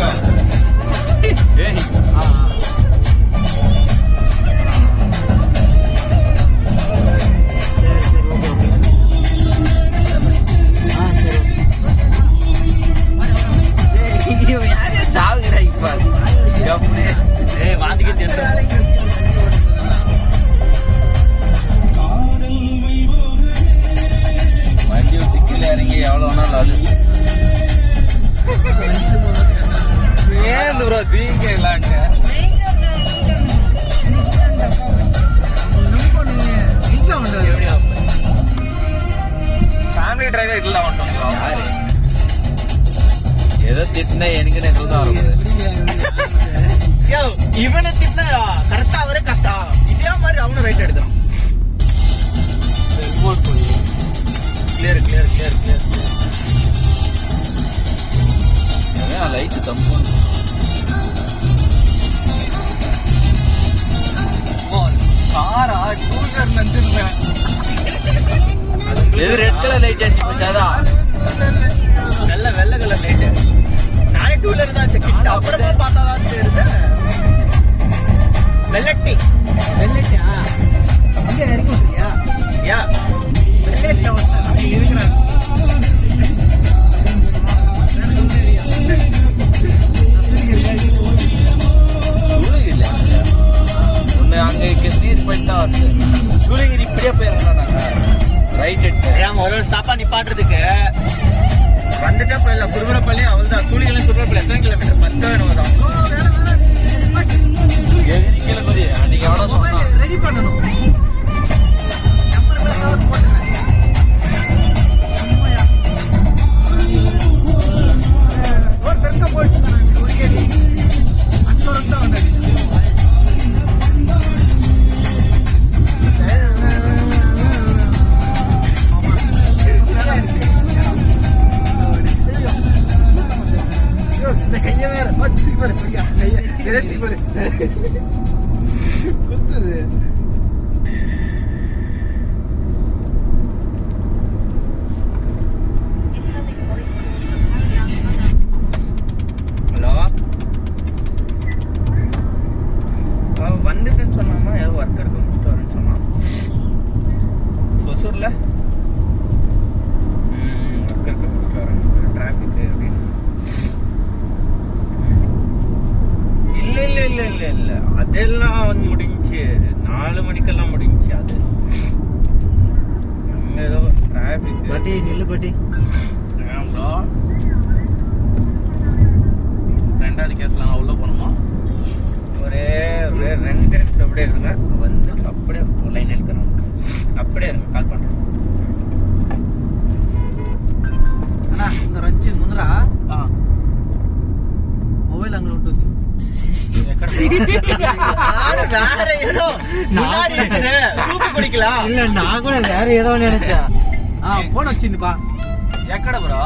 வச்சுக்கோ. வாந்திக்கு வண்டி விட்டு கீழே இறங்கி எவ்வளோ வேணாலும் அது ஏன் ப்ரோ தீங்க இல்லான்ட்டு ஃபேமிலி டிரைவர் இல்ல மட்டும் யாரு ஏதோ திட்டினா எனக்கு தான் இருக்குது. இவனை திட்டினா கரெக்டா அவரே கஷ்டம் இதே மாதிரி அவனும் ரைட் எடுக்கிறான். Clear clear clear clear light தம்பு காரா டூலர் நந்துருந்தேன். அது ரெட் கலர் லைட் அடிச்சு போச்சாதா நல்ல வெள்ளை கலர் லைட்டு. நானே டூலர் தான் கிட்ட அப்புறமா பார்த்தாதான் தெரியுது. வெள்ளட்டி வெள்ளட்டியா அங்கே இறக்கி விட்டுறியா? யா வெள்ளட்டி இருக்கிறான். அங்கே கிருஷ்ணகிரி போயிட்டு தான் வருது. சூளகிரி இப்படியே போயிடலாம். நாங்கள் ரைட் எடுத்து ஒரு ஸ்டாப்பா நிப்பாட்டுறதுக்கு வந்துட்டா போயிடலாம். குருவரப்பள்ளி அவள் தான். சூளகிரி குருவரப்பள்ளி எத்தனை கிலோமீட்டர்? 10 வரும். கிளம்புது அன்னைக்கு எவ்வளோ சொன்னா ரெடி பண்ணணும். குத்துது. ஹலோ வந்துட்டுன்னு சொன்னாமா ஏதோ ஒர்க்கருக்கு முடிச்சுட்டு வரேன்னு சொன்னான். சொசூர்ல ஒர்க்கருக்கு முடிச்சுட்டு வரேன் டிராஃபிக் அப்படின்னு. இல்ல இல்ல இல்ல இல்ல இல்ல அதெல்லாம் வந்து முடிஞ்சிச்சு. 4 மணிக்கெல்லாம் முடிஞ்சிச்சு. அது ஏதோ டிராபிக் பட்டி நில்லு பட்டி. ரெண்டாவது கேஸ்லாம் உள்ள போனோமா ஒரே 2 நிமிஷம் அப்படியே இருங்க. வந்து அப்படியே லைன் இருக்கிறோம். அப்படியே இருங்க கால் பண்றேன். அண்ணா இந்த ரஞ்சி முந்திரா மொபைல் அங்கே ఉంటుంది. வேற ஏதோ குடிக்கலாம் இல்ல நான் கூட வேற ஏதோ நினைச்சேன். Phone வச்சிருந்துப்பா எக்கட bro